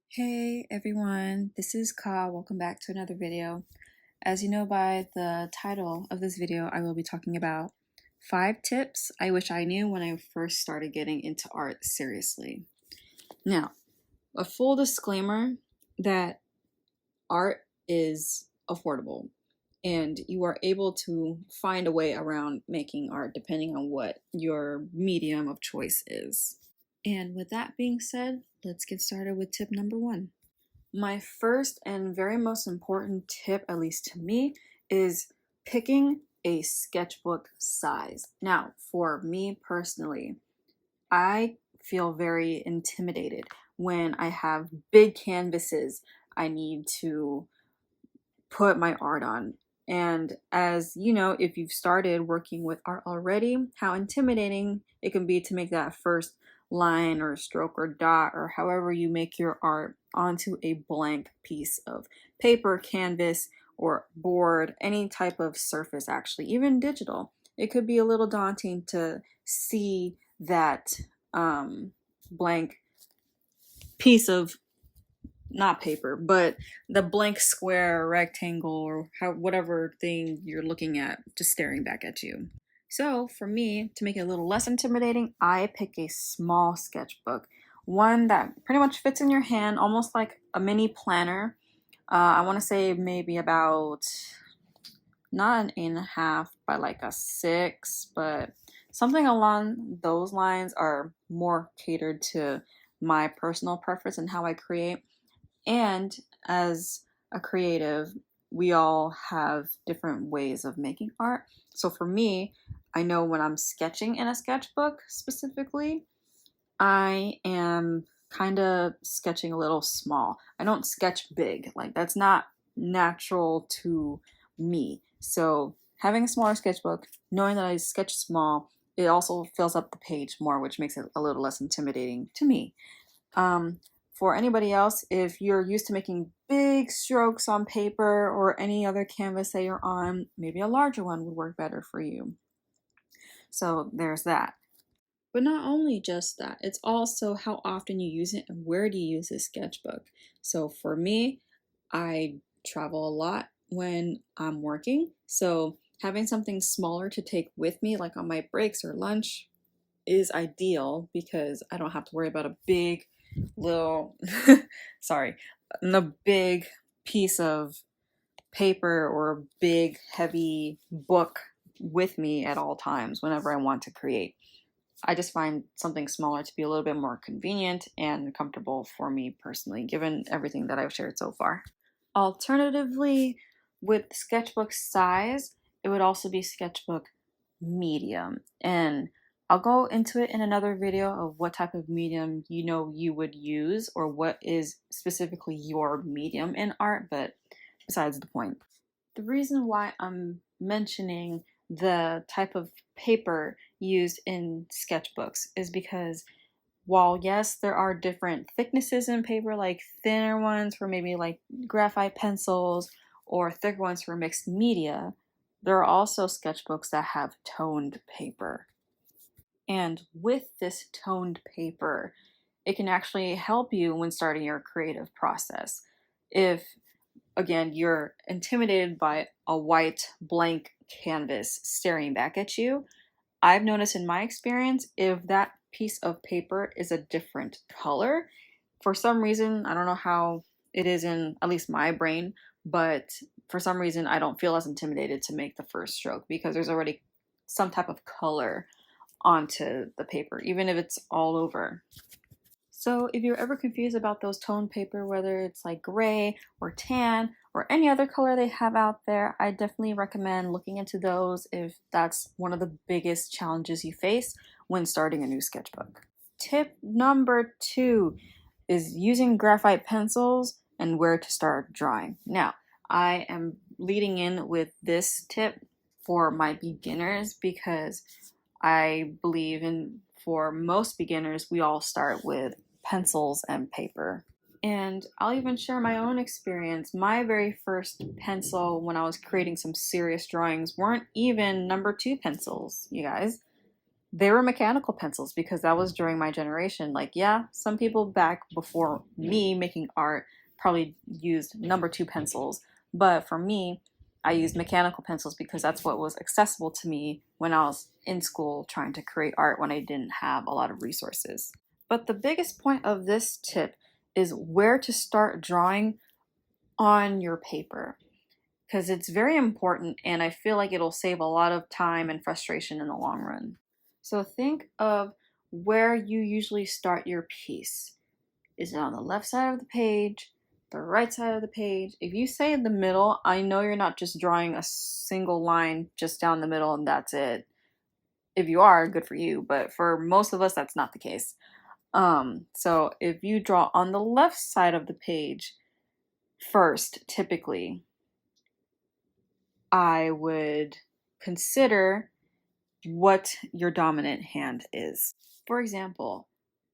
Hey everyone, this is Ka. Welcome back to another video. As you know by the title of this video, I will be talking about 5 tips I wish I knew when I first started getting into art seriously. Now, a full disclaimer that art is affordable and you are able to find a way around making art depending on what your medium of choice is. And with that being said, let's get started with tip number 1. My first and very most important tip, at least to me, is picking a sketchbook size. Now, for me personally, I feel very intimidated when I have big canvases I need to put my art on. And as you know, if you've started working with art already, how intimidating it can be to make that first line or stroke or dot or however you make your art onto a blank piece of paper, canvas, or board, any type of surface actually, even digital. It could be a little daunting to see that blank piece of not paper, but the blank square or rectangle or whatever thing you're looking at just staring back at you. So for me, to make it a little less intimidating, I pick a small sketchbook, one that pretty much fits in your hand, almost like a mini planner. I want to say maybe about not an 8.5 by like a 6, but something along those lines are more catered to my personal preference and how I create. And as a creative, we all have different ways of making art. So for me, I know when I'm sketching in a sketchbook specifically, I am kind of sketching a little small. I don't sketch big. Like that's not natural to me. So having a smaller sketchbook, knowing that I sketch small, it also fills up the page more, which makes it a little less intimidating to me. For anybody else, if you're used to making big strokes on paper or any other canvas that you're on, maybe a larger one would work better for you. So there's that. But not only just that, it's also how often you use it and where do you use this sketchbook. So for me, I travel a lot when I'm working. So having something smaller to take with me, like on my breaks or lunch, is ideal because I don't have to worry about a big little sorry, a big piece of paper or a big heavy book with me at all times whenever I want to create. I just find something smaller to be a little bit more convenient and comfortable for me personally, given everything that I've shared so far. Alternatively, with sketchbook size, it would also be sketchbook medium. And I'll go into it in another video of what type of medium you would use or what is specifically your medium in art, but besides the point. The reason why I'm mentioning the type of paper used in sketchbooks is because while yes, there are different thicknesses in paper, like thinner ones for maybe like graphite pencils or thicker ones for mixed media, there are also sketchbooks that have toned paper. And with this toned paper, it can actually help you when starting your creative process. If, again, you're intimidated by a white blank canvas staring back at you, I've noticed in my experience, if that piece of paper is a different color, for some reason, I don't know how it is in at least my brain, but for some reason, I don't feel as intimidated to make the first stroke because there's already some type of color onto the paper, even if it's all over. So if you're ever confused about those toned paper, whether it's like gray or tan or any other color they have out there, I definitely recommend looking into those if that's one of the biggest challenges you face when starting a new sketchbook. Tip number 2 is using graphite pencils and where to start drawing. Now, I am leading in with this tip for my beginners because I believe for most beginners, we all start with pencils and paper. And I'll even share my own experience. My very first pencil when I was creating some serious drawings weren't even number 2 pencils, you guys. they were mechanical pencils because that was during my generation. Like, yeah, some people back before me making art probably used number two pencils, but for me, I used mechanical pencils because that's what was accessible to me when I was in school trying to create art when I didn't have a lot of resources. But the biggest point of this tip is where to start drawing on your paper, because it's very important and I feel like it'll save a lot of time and frustration in the long run. So think of where you usually start your piece. Is it on the left side of the page, the right side of the page? If you say in the middle, I know you're not just drawing a single line just down the middle and that's it. If you are, good for you, but for most of us, that's not the case. So if you draw on the left side of the page first, typically, I would consider what your dominant hand is. For example,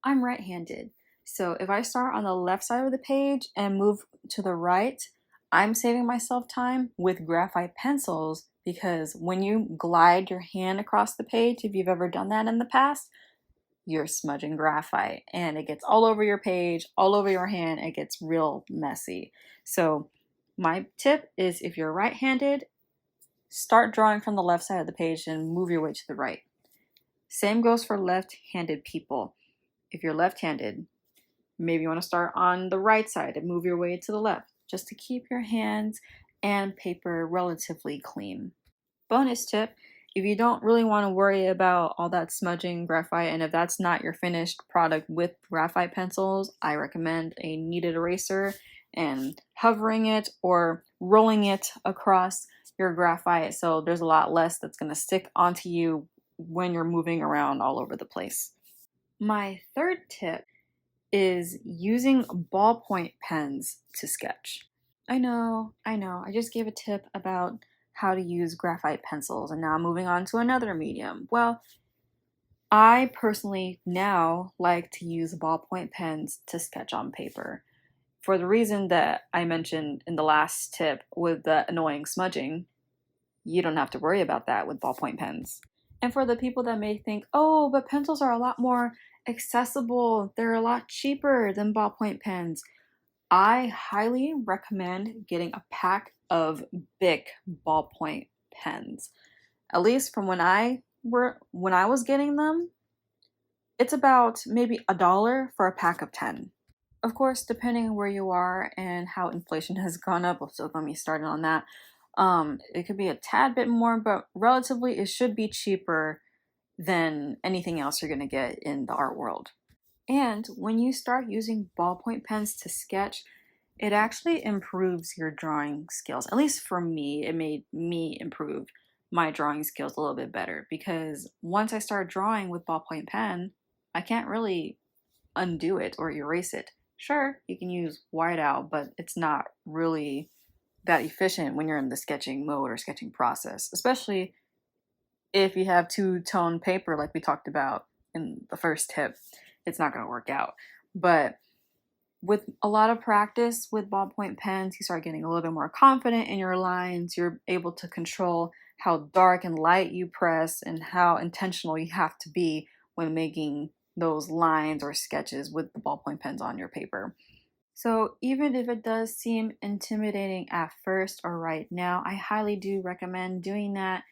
I'm right-handed. So if I start on the left side of the page and move to the right, I'm saving myself time with graphite pencils because when you glide your hand across the page, if you've ever done that in the past, you're smudging graphite and it gets all over your page, all over your hand. It gets real messy. So my tip is if you're right-handed, start drawing from the left side of the page and move your way to the right. Same goes for left-handed people. If you're left-handed, maybe you want to start on the right side and move your way to the left, just to keep your hands and paper relatively clean. Bonus tip, if you don't really want to worry about all that smudging graphite, and if that's not your finished product with graphite pencils, I recommend a kneaded eraser and hovering it or rolling it across your graphite so there's a lot less that's going to stick onto you when you're moving around all over the place. My third tip is using ballpoint pens to sketch. I know, I just gave a tip about how to use graphite pencils and now I'm moving on to another medium. Well, I personally now like to use ballpoint pens to sketch on paper for the reason that I mentioned in the last tip with the annoying smudging. You don't have to worry about that with ballpoint pens. And for the people that may think, oh, but pencils are a lot more accessible, they're a lot cheaper than ballpoint pens, I highly recommend getting a pack of Bic ballpoint pens. At least from when I was getting them, it's about maybe $1 for a pack of 10. Of course, depending on where you are and how inflation has gone up, so let me start on that. It could be a tad bit more, but relatively it should be cheaper than anything else you're gonna get in the art world. And when you start using ballpoint pens to sketch, it actually improves your drawing skills. At least for me, it made me improve my drawing skills a little bit better because once I start drawing with ballpoint pen, I can't really undo it or erase it. Sure, you can use whiteout, but it's not really that efficient when you're in the sketching mode or sketching process, especially if you have two-tone paper like we talked about in the first tip. It's not going to work out. But with a lot of practice with ballpoint pens, you start getting a little bit more confident in your lines. You're able to control how dark and light you press and how intentional you have to be when making those lines or sketches with the ballpoint pens on your paper. So even if it does seem intimidating at first or right now, I highly do recommend doing that.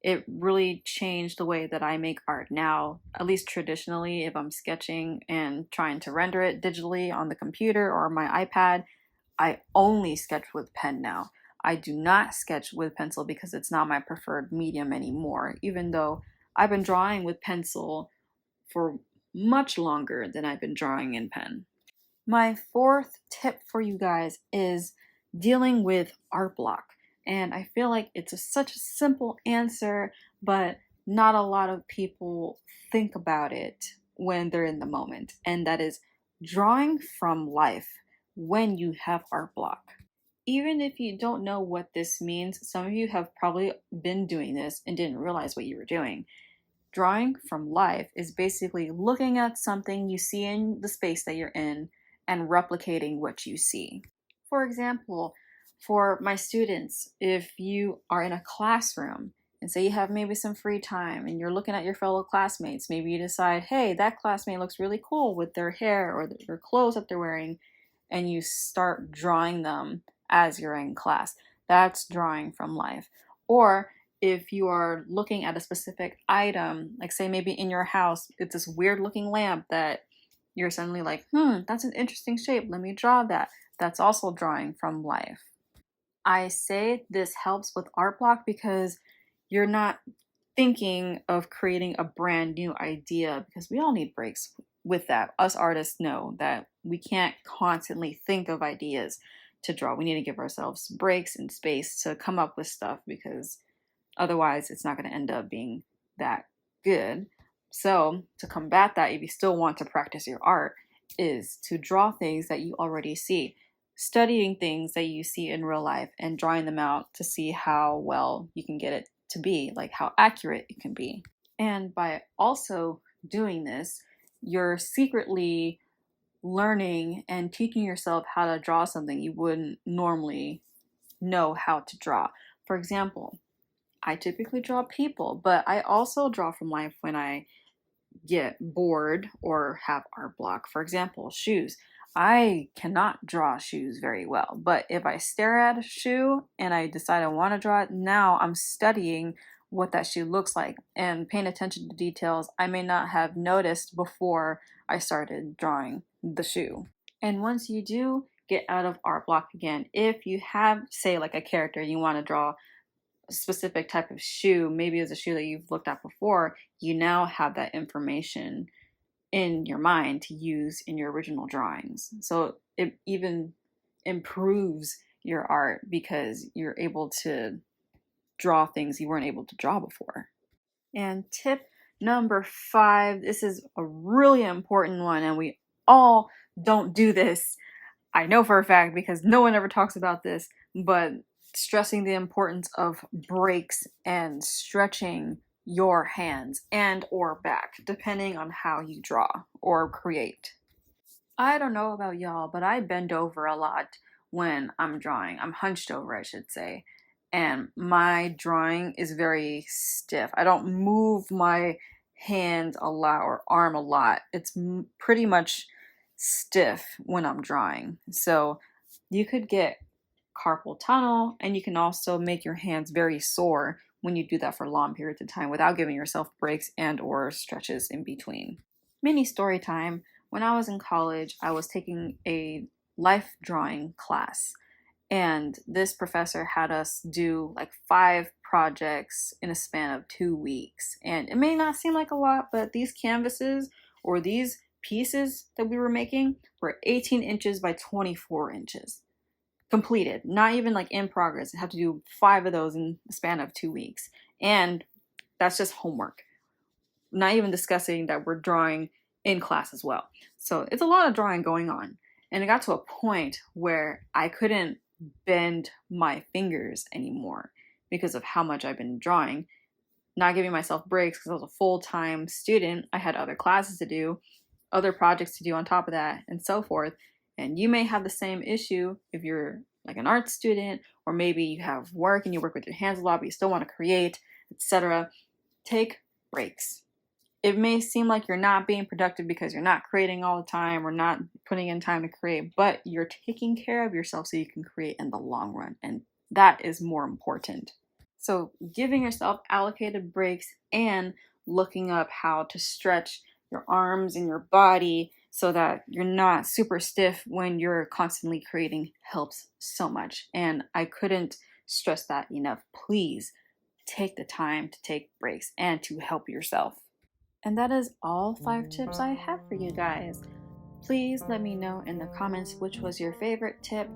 It really changed the way that I make art now, at least traditionally. If I'm sketching and trying to render it digitally on the computer or my iPad, I only sketch with pen now. I do not sketch with pencil because it's not my preferred medium anymore, even though I've been drawing with pencil for much longer than I've been drawing in pen. My fourth tip for you guys is dealing with art block. And I feel like such a simple answer, but not a lot of people think about it when they're in the moment. And that is drawing from life when you have art block. Even if you don't know what this means, some of you have probably been doing this and didn't realize what you were doing. Drawing from life is basically looking at something you see in the space that you're in and replicating what you see. For example, for my students, if you are in a classroom and say you have maybe some free time and you're looking at your fellow classmates. Maybe you decide, hey, that classmate looks really cool with their hair or their clothes that they're wearing, and you start drawing them as you're in class. That's drawing from life. Or if you are looking at a specific item, like say maybe in your house, it's this weird looking lamp that you're suddenly like, that's an interesting shape, let me draw that. That's also drawing from life. I say this helps with art block because you're not thinking of creating a brand new idea, because we all need breaks with that. Us artists know that we can't constantly think of ideas to draw. We need to give ourselves breaks and space to come up with stuff, because otherwise it's not going to end up being that good. So to combat that, if you still want to practice your art, is to draw things that you already see, studying things that you see in real life and drawing them out to see how well you can get it to be, like how accurate it can be. And by also doing this, you're secretly learning and teaching yourself how to draw something you wouldn't normally know how to draw. For example, I typically draw people, but I also draw from life when I get bored or have art block. For example, shoes. I cannot draw shoes very well, but if I stare at a shoe and I decide I want to draw it, now I'm studying what that shoe looks like and paying attention to details I may not have noticed before I started drawing the shoe. And once you do get out of art block again, if you have, say, like a character you want to draw a specific type of shoe, maybe it's a shoe that you've looked at before, you now have that information in your mind to use in your original drawings. So it even improves your art because you're able to draw things you weren't able to draw before. And tip number 5, this is a really important one, and we all don't do this. I know for a fact because no one ever talks about this, but stressing the importance of breaks and stretching your hands and or back, depending on how you draw or create. I don't know about y'all, but I bend over a lot when I'm drawing. I'm hunched over, I should say. And my drawing is very stiff. I don't move my hand a lot or arm a lot. It's pretty much stiff when I'm drawing. So you could get carpal tunnel, and you can also make your hands very sore when you do that for long periods of time without giving yourself breaks and or stretches in between. Mini story time. When I was in college, I was taking a life drawing class, and this professor had us do like 5 projects in a span of 2 weeks. And it may not seem like a lot, but these canvases or these pieces that we were making were 18 inches by 24 inches. Completed, not even like in progress. I have to do 5 of those in the span of 2 weeks. And that's just homework. Not even discussing that we're drawing in class as well. So it's a lot of drawing going on. And it got to a point where I couldn't bend my fingers anymore because of how much I've been drawing. Not giving myself breaks because I was a full-time student. I had other classes to do, other projects to do on top of that, and so forth. And you may have the same issue if you're like an art student, or maybe you have work and you work with your hands a lot, but you still want to create, etc. Take breaks. It may seem like you're not being productive because you're not creating all the time or not putting in time to create, but you're taking care of yourself so you can create in the long run. And that is more important. So giving yourself allocated breaks and looking up how to stretch your arms and your body so that you're not super stiff when you're constantly creating helps so much. And I couldn't stress that enough. Please take the time to take breaks and to help yourself. And that is all 5 tips I have for you guys. Please let me know in the comments which was your favorite tip,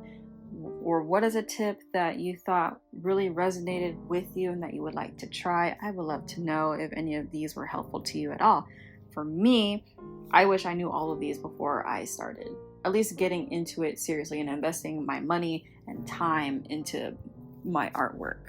or what is a tip that you thought really resonated with you and that you would like to try. I would love to know if any of these were helpful to you at all. For me, I wish I knew all of these before I started, at least getting into it seriously and investing my money and time into my artwork.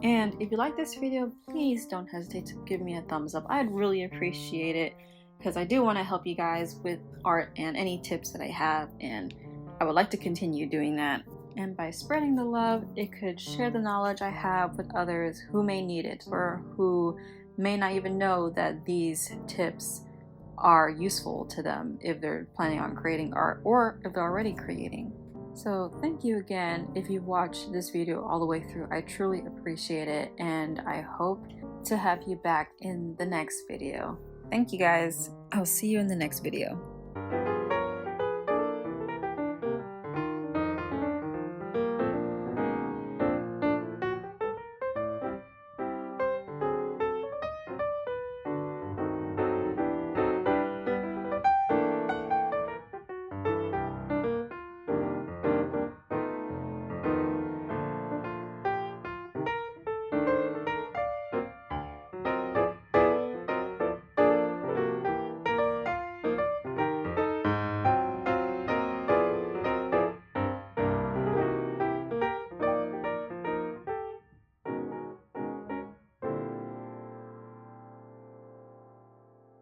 And if you like this video, please don't hesitate to give me a thumbs up. I'd really appreciate it because I do want to help you guys with art and any tips that I have, and I would like to continue doing that. And by spreading the love, it could share the knowledge I have with others who may need it or who may not even know that these tips are useful to them if they're planning on creating art or if they're already creating. So thank you again if you've watched this video all the way through. I truly appreciate it, and I hope to have you back in the next video. Thank you guys. I'll see you in the next video.